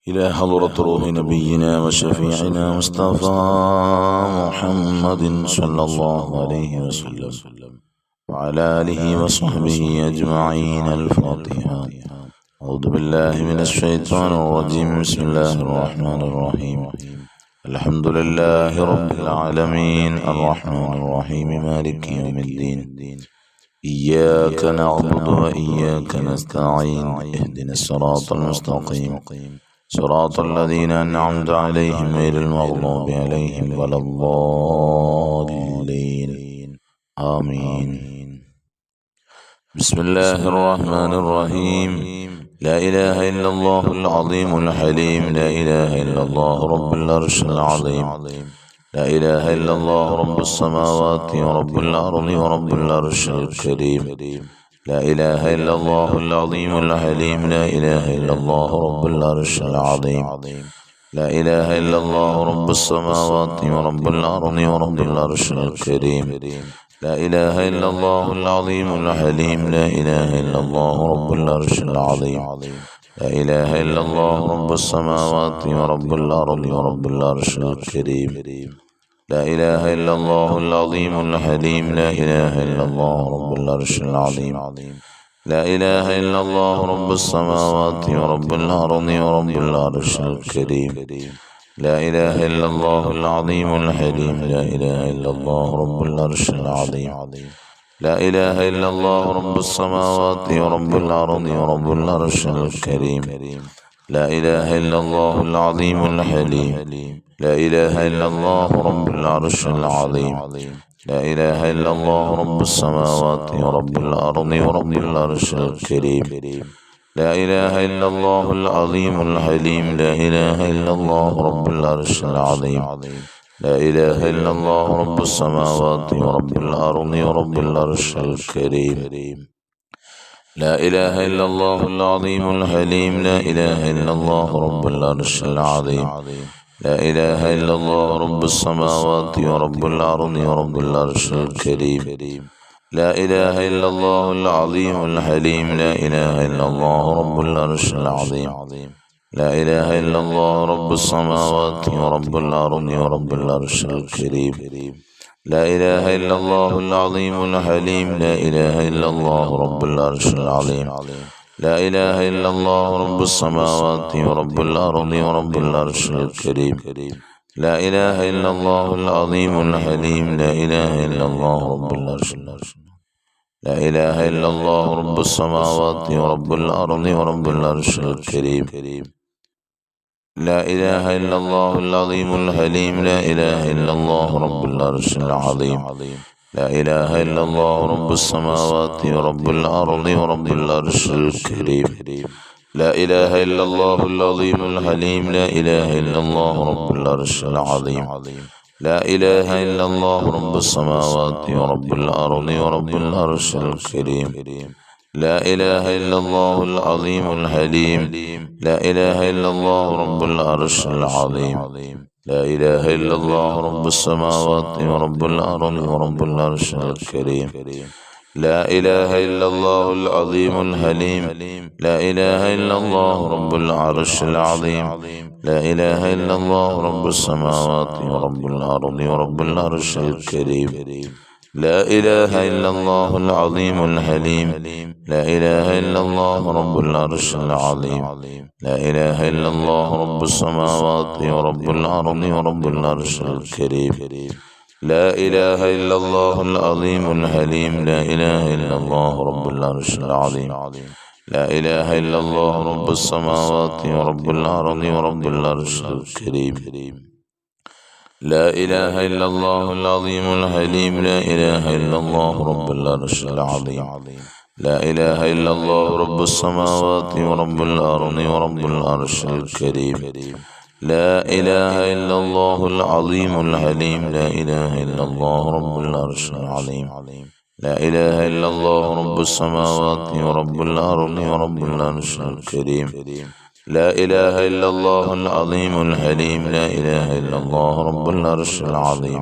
إلى حضرة روح نبينا وشفيعنا مصطفى محمد صلى الله عليه وسلم وعلى آله وصحبه أجمعين. الفاتحة. أعوذ بالله من الشيطان الرجيم. بسم الله الرحمن الرحيم. الحمد لله رب العالمين الرحمن الرحيم مالك يوم الدين. إياك نعبد وإياك نستعين. اهدنا الصراط المستقيم صراط الذين أنعمت عليهم غير المغضوب عليهم ولا الضالين. آمين. بسم الله الرحمن الرحيم. لا إله إلا الله العظيم الحليم. لا إله إلا الله رب العرش العظيم. لا إله إلا الله رب السماوات ورب الأرض ورب العرش الكريم. لا إله إلا الله العظيم الحليم. لا إله إلا الله رب العرش العظيم. لا إله إلا الله رب السماوات ورب الأرض ورب العرش الكريم. لا إله إلا الله العظيم الحليم. لا إله إلا الله رب العرش العظيم. لا إله إلا الله رب السماوات ورب الأرض ورب العرش الكريم. لا إله إلا الله العظيم الحليم. لا إله إلا الله رب العرش العظيم. لا إله إلا الله رب السماوات ورب الأرض ورب العرش الكريم. لا إله إلا الله العظيم الحليم. لا إله إلا الله رب العرش العظيم. لا إله إلا الله رب السماوات ورب الأرض ورب العرش الكريم. لا إله إلا الله العظيم الحليم. لا إله إلا الله رب العرش العظيم. لا إله إلا الله رب السماوات ورب الأرض ورب العرش الكريم. لا إله إلا الله العظيم الحليم. لا إله إلا الله رب العرش العظيم. لا إله إلا الله رب السماوات ورب الأرض ورب العرش الكريم. لا إله إلا الله العظيم الحليم. لا إله إلا الله رب العرش العظيم. لا إله إلا الله رب السماوات ورب الأرض ورب العرش الكريم. لا إله إلا الله العظيم الحليم. لا إله إلا الله رب العرش العظيم. لا إله إلا الله رب السماوات ورب الأرض ورب العرش الكريم. لا إله إلا الله العظيم الحليم. لا إله إلا الله رب العرش العظيم. لا إله إلا الله رب السماوات ورب الأرض ورب العرش الكريم. لا إله إلا الله العظيم الحليم. لا إله إلا الله رب العرش العظيم. لا إله إلا الله رب السماوات ورب الأرض ورب العرش الكريم. لا إله إلا الله العظيم الحليم. لا إله إلا الله رب العرش العظيم. لا إله إلا الله رب السماوات ورب الأرض ورب العرش الكريم. لا إله إلا الله العظيم الحليم. لا إله إلا الله رب العرش العظيم. لا إله إلا الله رب السماوات ورب الأرض ورب العرش الكريم. لا إله إلا الله العظيم الحليم. لا إله إلا الله رب العرش العظيم. لا إله إلا الله رب السماوات ورب الأرض ورب العرش الكريم. لا إله إلا الله العظيم الحليم. لا إله إلا الله رب العرش العظيم. لا إله إلا الله رب السماوات ورب الأرض ورب العرش الكريم. لا إله إلا الله العظيم الحليم. لا إله إلا الله رب العرش العظيم. لا إله إلا الله رب السماوات ورب الأرض ورب العرش الكريم. لا إله إلا الله العظيم الحليم. لا إله إلا الله رب العرش العظيم. لا إله إلا الله رب السماوات ورب الأرض ورب العرش الكريم. لا إله إلا الله العظيم الحليم. لا إله إلا الله رب العرش العظيم. لا إله إلا الله رب السماوات ورب الأرض ورب العرش الكريم. لا إله إلا الله العظيم الحليم. لا إله إلا الله رب العرش العظيم. لا إله إلا الله رب السماوات ورب الأرض ورب العرش الكريم. لا إله إلا الله العظيم الحليم. لا إله إلا الله رب العرش العظيم.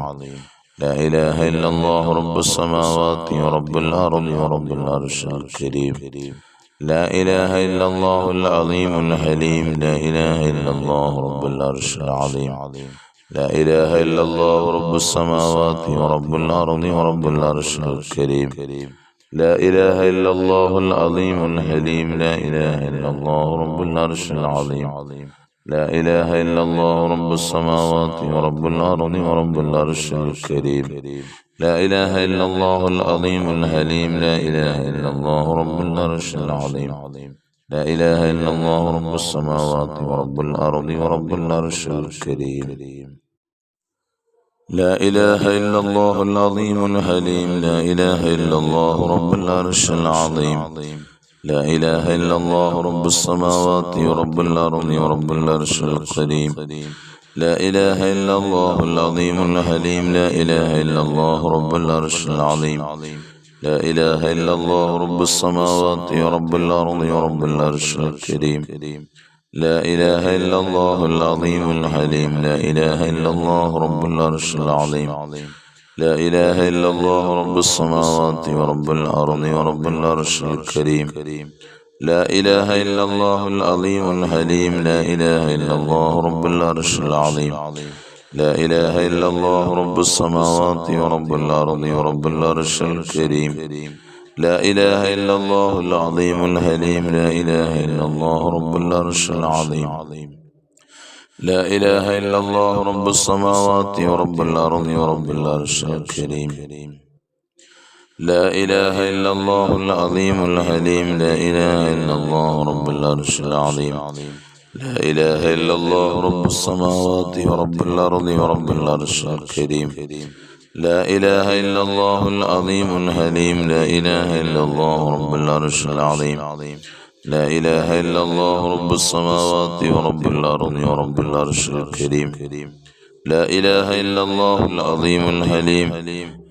لا إله إلا الله رب السماوات ورب الأرض ورب العرش الكريم. لا إله إلا الله العظيم الحليم لا إله إلا الله رب العرش العظيم لا إله إلا الله رب السماوات ورب الأرض ورب العرش الكريم لا إله إلا الله العظيم الحليم لا إله إلا الله رب العرش العظيم لا إله إلا الله رب السماوات ورب الأرض ورب العرش الكريم لا إله إلا الله العظيم الحليم لا إله إلا الله رب العرش العظيم لا إله إلا الله رب السماوات ورب الأرض ورب العرش الكريم لا إله إلا الله العظيم الحليم لا إله إلا الله رب العرش العظيم لا إله إلا الله رب السماوات ورب الأرض ورب العرش الكريم لا إله إلا الله العظيم الحليم لا إله إلا الله رب العرش العظيم لا إله إلا الله رب السماوات ورب الأرض ورب العرش الكريم لا إله إلا الله العظيم الحليم لا إله إلا الله رب العرش العظيم لا إله إلا الله رب السماوات ورب الأرض ورب العرش الكريم لا إله إلا الله العظيم الحليم لا إله إلا الله رب العرش العظيم لا إله إلا الله رب السماوات ورب الأرض ورب العرش الكريم لا إله إلا الله العظيم الحليم لا إله إلا الله رب العرش العظيم لا إله إلا الله رب السماوات ورب الأرض ورب العرش الكريم لا إله إلا الله العظيم الحليم لا إله إلا الله رب العرش العظيم لا إله إلا الله رب السماوات ورب الأرض ورب العرش الكريم لا إله إلا الله العظيم الحليم لا إله إلا الله رب العرش العظيم لا إله إلا الله رب السماوات ورب الأرض ورب العرش الكريم لا إله إلا الله العظيم الحليم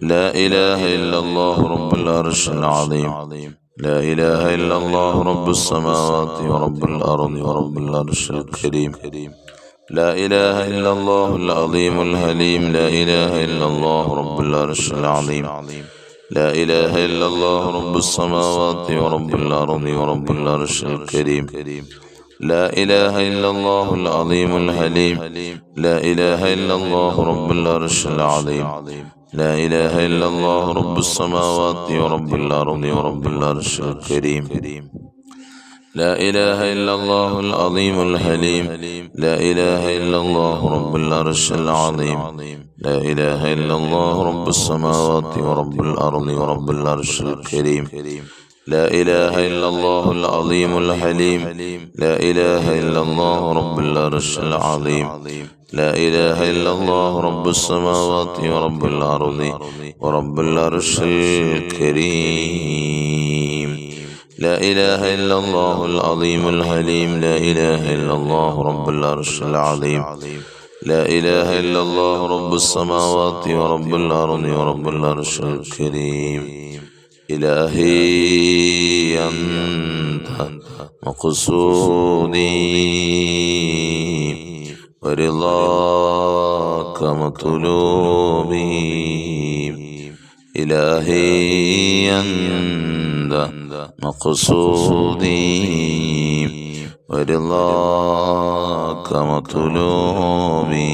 لا إله إلا الله رب العرش العظيم لا إله إلا الله رب السماوات ورب الأرض ورب العرش الكريم لا إله إلا الله العظيم الحليم لا إله إلا الله رب العرش العظيم لا إله إلا الله رب السماوات ورب الأرض ورب العرش الكريم لا إله إلا الله العظيم الحليم لا إله إلا الله رب العرش العظيم لا إله إلا الله رب السماوات ورب الأرض ورب العرش الكريم لا إله إلا الله العظيم الحليم لا إله إلا الله رب العرش العظيم لا إله إلا الله رب السماوات ورب الأرض ورب العرش الكريم لا إله إلا الله العظيم الحليم لا إله إلا الله رب العرش العظيم لا إله إلا الله رب السماوات ورب الأرض ورب العرش الكريم لا إله إلا الله العظيم الحليم لا إله إلا الله رب العرش العظيم لا إله إلا الله رب السماوات ورب الأرض ورب العرش الكريم إلهي أنت مقصودي ورضاك مطلوبي إلهي أنت مقصودي ورضاك مطلوبي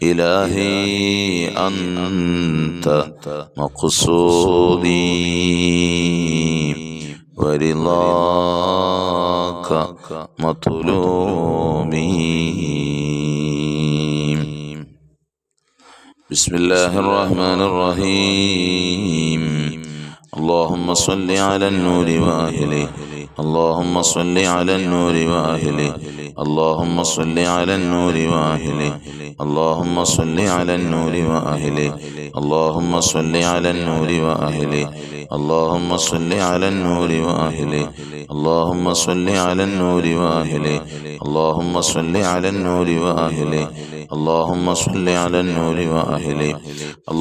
إلهي أنت مقصودي ورضاك مطلوبي. بسم الله الرحمن الرحيم. اللهم صل على النور وأهله. اللهم صل على النور وأهله. اللهم صل على النور وأهله. اللهم صل على النور وأهله. اللهم صل على النور وأهله. اللهم صل على النور وأهله. اللهم صل على النور وأهله. اللهم صل على النور وأهله. اللهم صل على النور وأهله.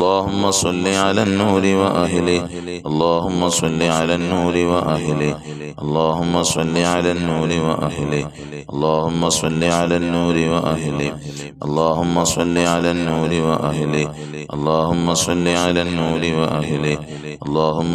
اللهم صل على النور وأهله. اللهم صل على النور وأهله. اللهم صل على النور وأهله. اللهم صل على النور وأهله. اللهم صل على النور وأهله. اللهم صل على النور وأهله. اللهم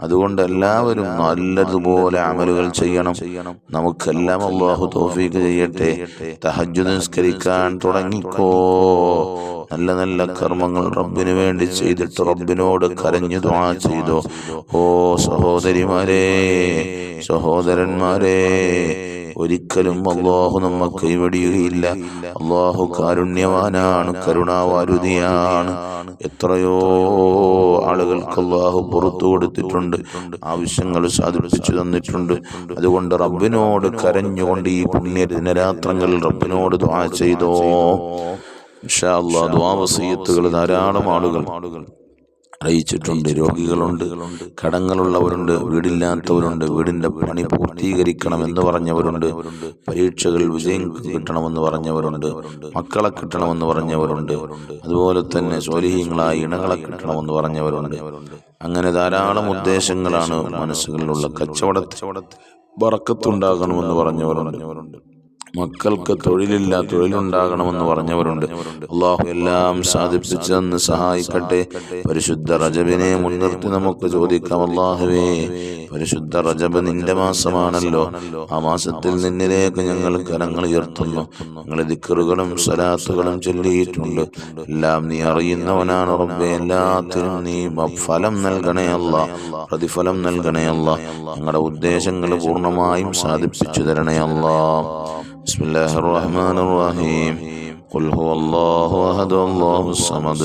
അതുകൊണ്ട് എല്ലാവരും നല്ലതുപോലെ അമലുകൾ ചെയ്യണം. നമുക്കെല്ലാം അല്ലാഹു തൗഫീഖ് ചെയ്യട്ടെ. തഹജ്ജുദ് നിസ്കരിക്കാൻ തുടങ്ങിക്കോ. നല്ല നല്ല കർമ്മങ്ങൾ റബ്ബിന് വേണ്ടി ചെയ്തിട്ട് റബ്ബിനോട് കരഞ്ഞു ദുആ ചെയ്തോ. ഓ സഹോദരിമാരെ, സഹോദരന്മാരെ, ഒരിക്കലും അല്ലാഹു നമ്മെ കൈവടിയുകയില്ല. അല്ലാഹു കാരുണ്യവാനാണ്, കരുണാവാരുതിയാണ്. എത്രയോ ആളുകൾക്ക് അല്ലാഹു പുറത്തു കൊടുത്തിട്ടുണ്ട്, ആവശ്യങ്ങൾ സാധിപ്പിച്ചു തന്നിട്ടുണ്ട്. അതുകൊണ്ട് റബ്ബിനോട് കരഞ്ഞുകൊണ്ട് ഈ പുണ്യ ദിനരാത്രങ്ങളിൽ റബ്ബിനോട് ദുആ ചെയ്തോ. ഇൻഷാ അല്ലാഹ് ദുആ വസിയത്തുകൾ ധാരാളം ആളുകൾ അറിയിച്ചിട്ടുണ്ട്. രോഗികളുണ്ട്, കടങ്ങളുള്ളവരുണ്ട്, വീടില്ലാത്തവരുണ്ട്, വീടിന്റെ പണി പൂർത്തീകരിക്കണമെന്ന് പറഞ്ഞവരുണ്ട്, പരീക്ഷകൾ വിജയം കിട്ടണമെന്ന് പറഞ്ഞവരുണ്ട്, മക്കളെ കിട്ടണമെന്ന് പറഞ്ഞവരുണ്ട്, അതുപോലെ തന്നെ സ്വാലിഹീങ്ങളായ ഇണകളെ കിട്ടണമെന്ന് പറഞ്ഞവരുണ്ട്. അങ്ങനെ ധാരാളം ഉദ്ദേശങ്ങളാണ് മനസ്സുകളിലുള്ള. കച്ചവടത്തിൽ ബറക്കത്തുണ്ടാകണമെന്ന് പറഞ്ഞവരുണ്ട്, മക്കൾക്ക് തൊഴിലുണ്ടാകണമെന്ന് പറഞ്ഞവരുണ്ട്. അല്ലാഹു എല്ലാം സാധിപ്പിച്ചെന്ന് സഹായിക്കട്ടെ. പരിശുദ്ധ റജബിനെ മുൻനിർത്തി നമുക്ക് ചോദിക്കാം, അല്ലാഹുവേ പരിശുദ്ധ റജബ് നിന്റെ മാസമാണല്ലോ, ആ മാസത്തിൽ നിന്നിലേക്ക് ഞങ്ങൾ കരങ്ങൾ ഉയർത്തുന്നു. ഞങ്ങൾ ദിക്റുകളും സ്വലാത്തുകളും ചൊല്ലിയിട്ടുണ്ട്. എല്ലാം നീ അറിയുന്നവനാണ് റബ്ബേ. എല്ലാത്തിനും നീ ഫലം നൽകണേ അല്ലാ, പ്രതിഫലം നൽകണേ അല്ലാ. ഞങ്ങളുടെ ഉദ്ദേശങ്ങൾ പൂർണ്ണമായും സാധിപ്പിച്ചു തരണേ അല്ലാ. بسم الله الرحمن الرحيم. قل هو الله أحد الله الصمد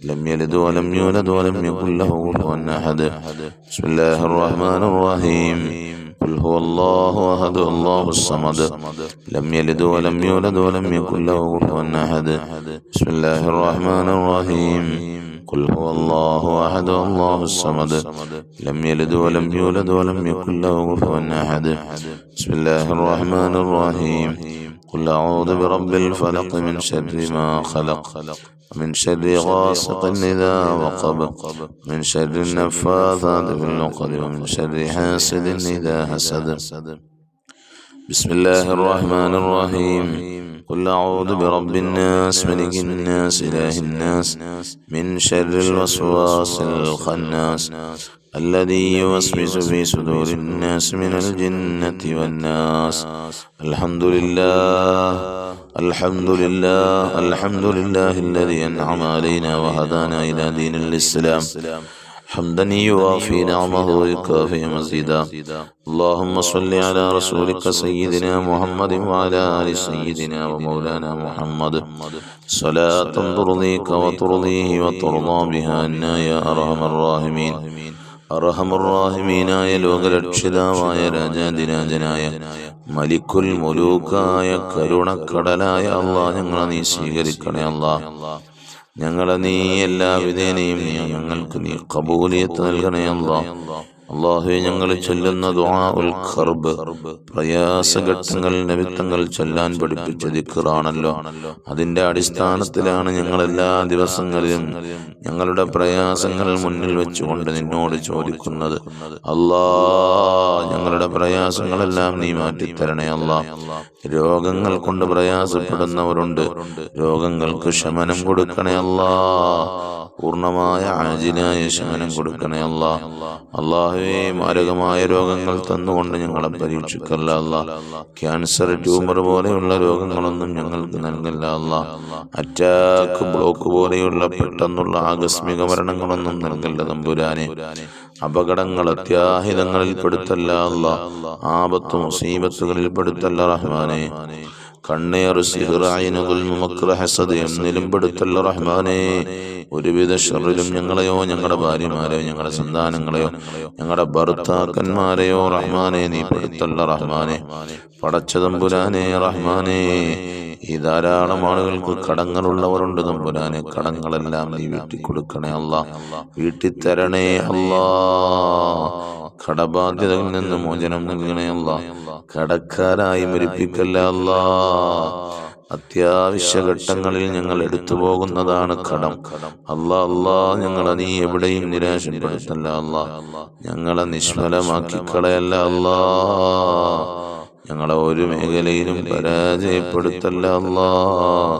لم يلد ولم يولد ولم يكن له كفوا أحد. بسم الله الرحمن الرحيم. قل هو الله أحد الله الصمد لم يلد ولم يولد ولم يكن له كفوا أحد. بسم الله الرحمن الرحيم. قل هو الله أحد الله الصمد لم يلد ولم يولد ولم يكن له كفوا أحد. بسم الله الرحمن الرحيم. قل أعوذ برب الفلق من شر ما خلق ومن شر غاسق إذا وقب من شر النفاثات في العقد ومن شر حاسد إذا حسد. بسم الله الرحمن الرحيم. قل أعوذ برب الناس ملك الناس إله الناس من شر الوسواس الخناس الذي يوسوس في صدور الناس من الجنة والناس. الحمد لله الحمد لله الحمد لله الذي أنعم علينا وهدانا إلى دين الإسلام حمدا يوافي نعمه ويكافئ مزيدا. اللهم صل على رسولك سيدنا محمد وعلى آل سيدنا ومولانا محمد صلاة ترضيك وترضيه وترضى بها عنا يا أرحم الراحمين. അർഹമർറാഹിമീനായ ലോകരക്ഷിതാവായ രാജാധിരാജനായ മലിക്കുൽ മുലൂക്കായ കരുണക്കടലായ അല്ലാഹ്, ഞങ്ങളെ നീ സ്വീകരിക്കണേ അല്ലാഹ്. ഞങ്ങളെ നീ എല്ലാവിധേനയും ഞങ്ങൾക്ക് നീ ഖബൂലിയത്ത് നൽകണേ അല്ലാഹ്. അല്ലാഹുവേ, ഞങ്ങൾ ചൊല്ലുന്ന ദുആഉൽ ഖർബ്, പ്രയാസഘട്ടങ്ങൾ നിമിത്തങ്ങൾ ചൊല്ലാൻ പഠിപ്പിച്ച ദിക്റാണല്ലോ. അതിന്റെ അടിസ്ഥാനത്തിലാണ് ഞങ്ങൾ എല്ലാ ദിവസങ്ങളിലും ഞങ്ങളുടെ പ്രയാസങ്ങൾ മുന്നിൽ വെച്ചുകൊണ്ട് നിന്നോട് ചോദിക്കുന്നത്. അല്ലാഹ്, ഞങ്ങളുടെ പ്രയാസങ്ങളെല്ലാം നീ മാറ്റിത്തരണേ അല്ലാഹ്. രോഗങ്ങൾ കൊണ്ട് പ്രയാസപ്പെടുന്നവരുണ്ട്, രോഗങ്ങൾക്ക് ശമനം കൊടുക്കണേ അല്ലാഹ്. പൂർണ്ണമായ ആജിലായ ശമനം കൊടുക്കണേ അല്ലാഹ്. അല്ലാഹുവേ, മാരകമായ രോഗങ്ങൾ തന്നുകൊണ്ട് ഞങ്ങളെ പരീക്ഷിക്കല്ല അല്ലാഹ്. ക്യാൻസർ, ട്യൂമർ പോലെയുള്ള രോഗങ്ങളൊന്നും ഞങ്ങൾക്ക് നൽകല്ല അല്ലാഹ്. അറ്റാക്ക്, ബ്ലോക്ക് പോലെയുള്ള പെട്ടെന്നുള്ള ആകസ്മിക മരണങ്ങളൊന്നും നൽകല്ല തമ്പുരാനെ. അപകടങ്ങൾ, അത്യാഹിതങ്ങളിൽ പെടുത്തല്ല അല്ലാഹ്. ആപത്ത്, മുസീബത്തുകളിൽ പെടുത്തല്ല റഹ്മാനെ. കണ്ണേർ, സിഹ്ർ, ഐൻ, ഗുൽമ്, മക്ർ, ഹസദ് എന്നിലും പെടുത്തല്ല റഹ്മാനെ. ഒരുവിധ ഷർറിലും ഞങ്ങളെയോ ഞങ്ങളുടെ ഭാര്യമാരെയോ ഞങ്ങളുടെ സന്താനങ്ങളെയോ ഞങ്ങളുടെ ഭർത്താക്കന്മാരെയോ റഹ്മാനെ നീ പെടുത്തല്ല റഹ്മാനെ. പടച്ച തമ്പുരാനെ റഹ്മാനെ, ഈ ധാരാളം ആളുകൾക്ക് കടങ്ങളുള്ളവരുണ്ട് തമ്പുരാനെ. കടങ്ങളെല്ലാം നീ വീട്ടിക്കൊടുക്കണേ അല്ലാഹ്, വീട്ടിത്തരണേ അല്ലാഹ്. കടബാധ്യതകളിൽ നിന്ന് മോചനം നൽകണേ അല്ലാഹ്. കടക്കാരായി മരിപ്പിക്കല്ല അല്ലാഹ്. അത്യാവശ്യ ഘട്ടങ്ങളിൽ ഞങ്ങൾ എടുത്തു പോകുന്നതാണ് കടം. അല്ലാഹ്, ഞങ്ങളെ നീ എവിടെയും നിരാശപ്പെടുത്തല്ല അല്ലാഹ്. ഞങ്ങളെ നിഷ്ഫലമാക്കി കളയല്ല അല്ലാഹ്. ഞങ്ങളെ ഒരു മേഖലയിലും പരാജയപ്പെടുത്തല്ല അല്ലാഹ്.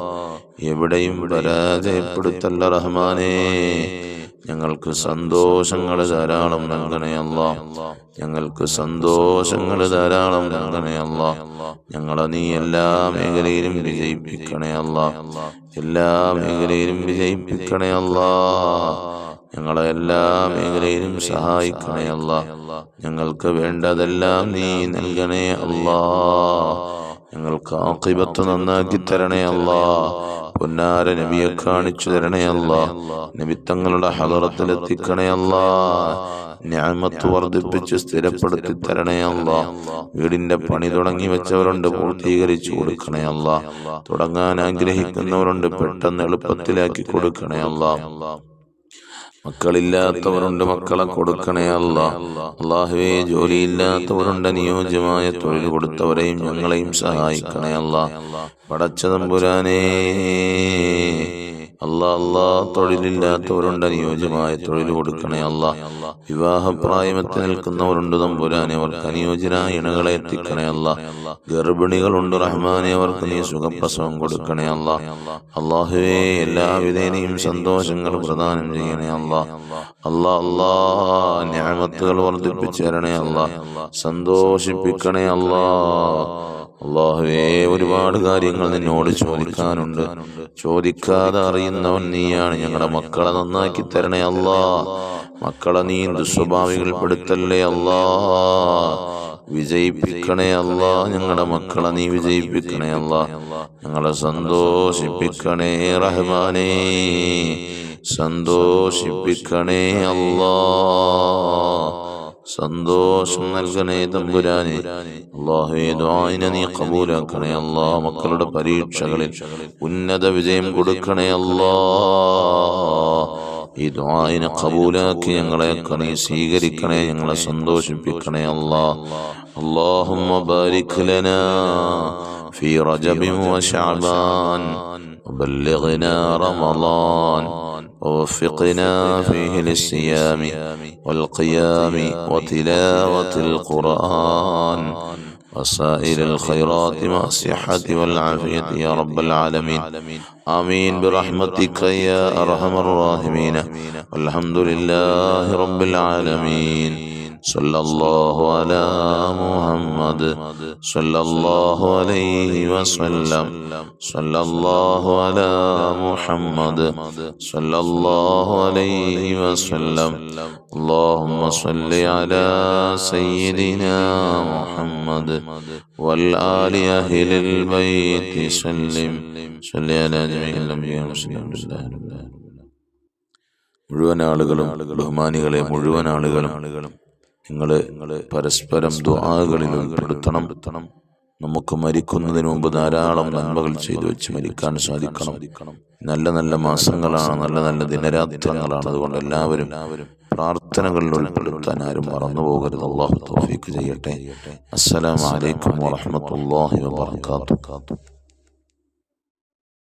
എവിടെയും പരാജയപ്പെടുത്തല്ല റഹ്മാനേ. ഞങ്ങൾക്ക് സന്തോഷങ്ങൾ ധാരാളം നൽകണേ അല്ലാ. ഞങ്ങൾക്ക് സന്തോഷങ്ങൾ ധാരാളം നൽകണേ അല്ലാ. ഞങ്ങളെ നീ എല്ലാ മേഖലയിലും വിജയിപ്പിക്കണേ അല്ലാ. എല്ലാ മേഖലയിലും വിജയിപ്പിക്കണേ അല്ലാ. ഞങ്ങളെ എല്ലാ മേഖലയിലും സഹായിക്കണേ അല്ലാ. ഞങ്ങൾക്ക് വേണ്ടതെല്ലാം നീ നൽകണേ അല്ലാ. ഞങ്ങൾക്ക് ആഖിബത്ത് നന്നാക്കി തരണേ അല്ലാ. പൊന്നാര നബിയെ കാണിച്ചു തരണേ അല്ലാ. നബി തങ്ങളുടെ ഹളറത്തിൽ എത്തിക്കണേ അല്ലാ. നിഅമത്ത് വർദ്ധിപ്പിച്ച് സ്ഥിരപ്പെടുത്തി തരണേ അല്ലാ. വീടിന്റെ പണി തുടങ്ങി വെച്ചവരുണ്ട്, പൂർത്തീകരിച്ചു കൊടുക്കണേ അല്ലാ. തുടങ്ങാൻ ആഗ്രഹിക്കുന്നവരുണ്ട്, പെട്ടെന്ന് എളുപ്പത്തിലാക്കി കൊടുക്കണേ അല്ലാ. മക്കളില്ലാത്തവരുണ്ട്, മക്കളെ കൊടുക്കണേ അല്ലാ. അല്ലാഹുവേ, ജോലിയില്ലാത്തവരുണ്ട്, അനുയോജ്യമായ തൊഴിൽ കൊടുത്തവരെയും ഞങ്ങളെയും സഹായിക്കണേ അല്ലാ. പടച്ച തമ്പുരാനേ, അല്ലാ തൊഴിലില്ലാത്തവരുണ്ട്, അനുയോജ്യമായ തൊഴിൽ കൊടുക്കണേ അല്ലാ. വിവാഹപ്രായമെത്തി നിൽക്കുന്നവരുണ്ട് തമ്പുരാനെ, അവർക്ക് അനുയോജ്യനായ ഇണകളെ എത്തിക്കണേ അല്ലാ. ഗർഭിണികളുണ്ട് റഹ്മാനെ, അവർക്ക് നീ സുഖപ്രസവം കൊടുക്കണേ അല്ലാ. അല്ലാഹുവേ, എല്ലാവിധേനയും സന്തോഷങ്ങൾ പ്രദാനം ചെയ്യണേ അല്ലാ. അല്ലാ നിഅമത്തുകൾ വർദ്ധിപ്പിച്ചു തരണേ അല്ലാ. സന്തോഷിപ്പിക്കണേ അല്ലാ. അല്ലാഹുവേ, ഒരുപാട് കാര്യങ്ങൾ നിന്നോട് ചോദിക്കാനുണ്ട്. ചോദിക്കാതെ അറിയുന്നവൻ നീയാണ്. ഞങ്ങളുടെ മക്കളെ നന്നാക്കി തരണേ അല്ലാ. മക്കളെ നീ ദുസ്വഭാവികൾ പെടുത്തല്ലേ അല്ലാ. വിജയിപ്പിക്കണേ അല്ലാ. ഞങ്ങളുടെ മക്കളെ നീ വിജയിപ്പിക്കണേ അല്ലാ. ഞങ്ങളെ സന്തോഷിപ്പിക്കണേ റഹ്മാനേ, സന്തോഷിപ്പിക്കണേ അല്ലാ. സന്തോഷം നൽകണേ തമ്പുരാനെ. അല്ലാഹുവേ, ദുആഇനെ നീ ഖബൂലാക്കണേ അല്ലാ. മക്കളുടെ പരീക്ഷകളിൽ ഉന്നത വിജയം കൊടുക്കണേ അല്ലാ. ഈ ദുആഇനെ ഖബൂലാക്കി ഞങ്ങളെയൊക്കെ നീ സ്വീകരിക്കണേ, ഞങ്ങളെ സന്തോഷിപ്പിക്കണേ അല്ലാ. അല്ലാഹുമ്മ ബാരിക് ലനാ ഫീ റജബിൻ വശഅബാൻ വബല്ലിഗ്നാ റമളാൻ ووفقنا فيه للصيام والقيام وتلاوة القرآن وسائر الخيرات مع الصحة والعافية يا رب العالمين. آمين برحمتك يا أرحم الراحمين. والحمد لله رب العالمين. صلى الله على محمد صلى الله عليه وسلم. صلى الله على محمد صلى الله عليه وسلم. اللهم صل على سيدنا محمد والآل أهل البيت سلم. صل على جميع الأنبياء والمرسلين. മുഴുവൻ ആളുകളും, ബഹുമാനികളെ മുഴുവൻ ആളുകളും നിങ്ങൾ പരസ്പരം ദുആകളിൽ ഉൾപ്പെടുത്തണം. നമുക്ക് മരിക്കുന്നതിന് മുമ്പ് ധാരാളം നന്മകൾ ചെയ്തു വെച്ച് മരിക്കാൻ സാധിക്കണം. നല്ല നല്ല മാസങ്ങളാണ്, നല്ല നല്ല ദിനരാത്രങ്ങളാണ്. അതുകൊണ്ട് എല്ലാവരും പ്രാർത്ഥനകളിൽ ഉൾപ്പെടുത്താൻ ആരും മറന്നു പോകരുത്. അല്ലാഹു തൗഫീഖ് ചെയ്യട്ടെ. അസ്സലാമു അലൈക്കും വറഹ്മത്തുള്ളാഹി വബറകാതുഹു.